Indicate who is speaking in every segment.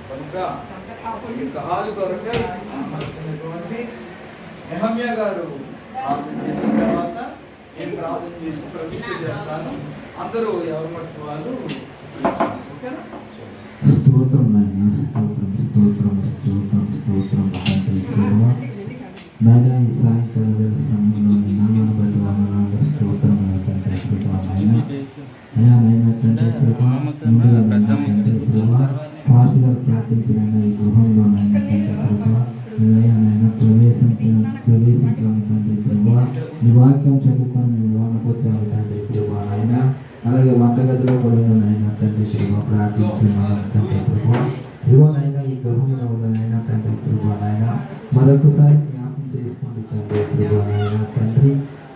Speaker 1: కనుక ఈ యొక్క హాలు కొరకై నెహమ్యా గారు ప్రార్థన చేసిన తర్వాత నేను ప్రార్థన చేసి ప్రతిష్ఠ చేస్తాను. అందరూ ఎవరి మట్టి వాళ్ళు ఓకేనా?
Speaker 2: స్తోత్రం నాయన, స్తోత్రం స్తోత్రం స్తోత్రం స్తోత్రం నాయన. ఈ సాయంకాలం వేళ సమయంలో నామాన్ని బట్టి వందనాలు స్తోత్రం తండ్రి నాయన. అయ్యా నాయన తండ్రి ముందుగా తండ్రి పాస్ గారు ప్రార్థించిన ఈ గృహంలో నాయన తండ్రి అయ్యా నాయన ప్రవేశించాము తండ్రి ప్రభా. నీ వాక్యం చదువుకొని మేము లోనకు వచ్చాము తండ్రి ప్రభా నాయన. అలాగే వంటగదిలో కూడా నాయన తండ్రి ప్రభా ప్రార్థించున్నాను తండ్రి ప్రభా. ఇదిగోనైనా ఈ గృహంలో ఉన్ననైనా తండ్రి ప్రభా నాయన మరొకసారి జ్ఞాపకం చేసుకోండి తండ్రి ప్రభా నాయన తండ్రి.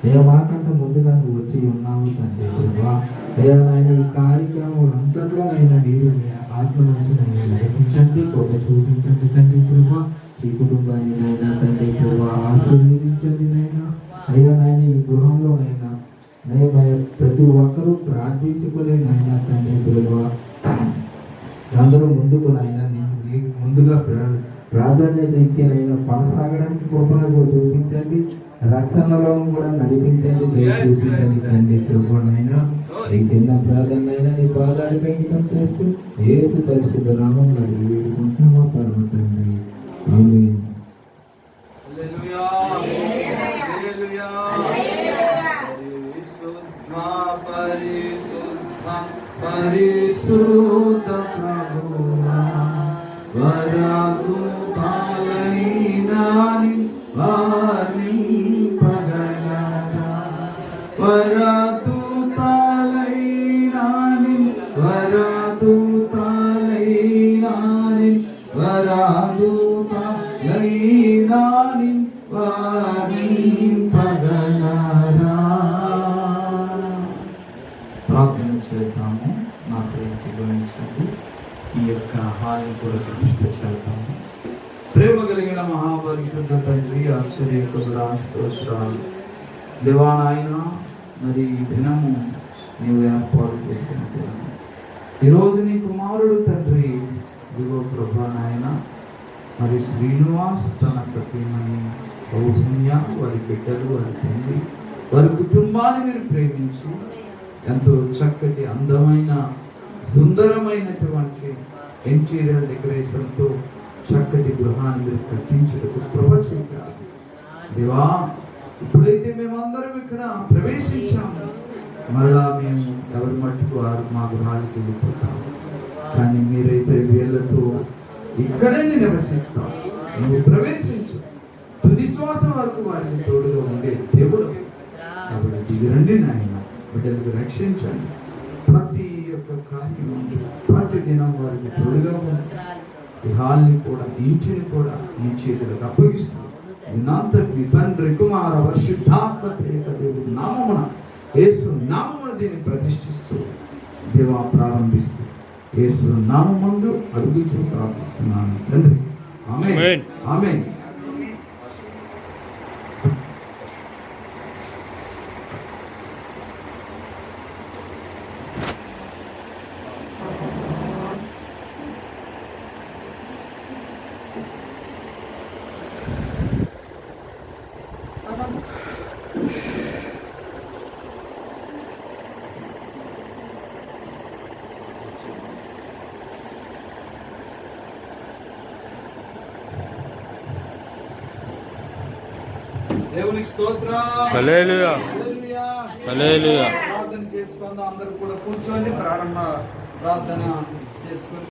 Speaker 2: ఏ మాకంటే ముందుగా నువ్వు వచ్చి ఉన్నావు తండ్రి ప్రభా. అయ్యా నాయన ఈ కార్యక్రమం అంతట్లోనైనా మీరు మీ ఆత్మ నుంచి నన్ను నడిపించండి, ఒక చూపించండి తండ్రి ప్రభా. ఈ కుటుంబాన్ని నైనా తండ్రి ప్రభా ఆశీర్వదించండి నైనా. అయ్యా నాయన ఈ గృహంలో అయినా ప్రతి ఒక్కరూ ప్రార్థించుకునే నాయన తండ్రి ప్రభా. అందరూ ముందుకు నాయన ముందుగా ప్రాధాన్యత ఇచ్చేనైనా కొనసాగడానికి కృపను చూపించండి, రక్షణలో కూడా నడిపించండి, చూపించండి తండ్రి కృపనైనా. ఈ చిన్న ప్రార్థన అయినా నీ పాదాలకు అంకితం చేస్తూ యేసు పరిశుద్ధ నామములో వేడుకుంటున్నామా పరమ తండ్రి. ఆమేన్.
Speaker 1: హల్లెలూయా హల్లెలూయా. పరిశుద్ధ పరిశుద్ధ ప్రభువా వరదూతలైనా వర్ణింపగలరా. వరదూతలైనా వరదూతలైనా వరదూతలైనా వర్ణింపగలరా. ప్రార్థన చేద్దాము. నాకు గమనించండి. ఈ యొక్క హాల్ని కూడా ప్రతిష్ఠ చేద్దాము. ప్రేమ కలిగిన మహాపరిశుద్ధ తండ్రి, ఆశ్చర్యకుడా స్తోత్రాలు దేవానాయన. మరి ఈ దినము నీవు ఏర్పాటు చేసిన దినము. ఈరోజు నీ కుమారుడు తండ్రి ఇదిగో ప్రభా నాయన మరి శ్రీనివాస్ తన సతీమణి సౌజన్య వారి బిడ్డలు వారి తండ్రి వారి కుటుంబాన్ని మీరు ప్రేమించి ఎంతో చక్కటి అందమైన సుందరమైనటువంటి ఇంటీరియర్ డెకరేషన్తో చక్కటి గృహాన్ని మీరు కట్టించడానికి కృప చూపారు దేవా. ఇప్పుడైతే మేమందరం ఇక్కడ ప్రవేశించాము, మరలా మేము ఎవరి మట్టుకు వారు మా గృహానికి వెళ్ళిపోతాము. కానీ మీరైతే వీళ్ళతో ఇక్కడే నివసిస్తాం. నువ్వు ప్రవేశించు, తుది శ్వాస వరకు వారికి తోడుగా ఉండే దేవుడు. కాబట్టి దిగిరండి నాయన, బిడ్డలకు రక్షించండి. ప్రతి ఒక్క కార్యం ప్రతి దినం వారికి తోడుగా ఉంది. ఈ హాల్ని కూడా ఇంటిని కూడా నీ చేతులకు అప్పగిస్తుంది. వినంతటి తండ్రి కుమార పరిశుద్ధాత్మ త్రియేక దేవుడి నామమున యేసు నామమున దీన్ని ప్రతిష్ఠిస్తూ దేవా ప్రారంభిస్తూ యేసు నామమందు అడుగుచూ ప్రార్థిస్తున్నాను తండ్రి. ఆమేన్ ఆమేన్. దేవునికి స్తోత్రం.
Speaker 3: హల్లెలూయా హల్లెలూయా.
Speaker 1: ప్రార్థన చేసుకుందాం. అందరూ కూడా కూర్చోండి. ప్రారంభ ప్రార్థన చేసుకుని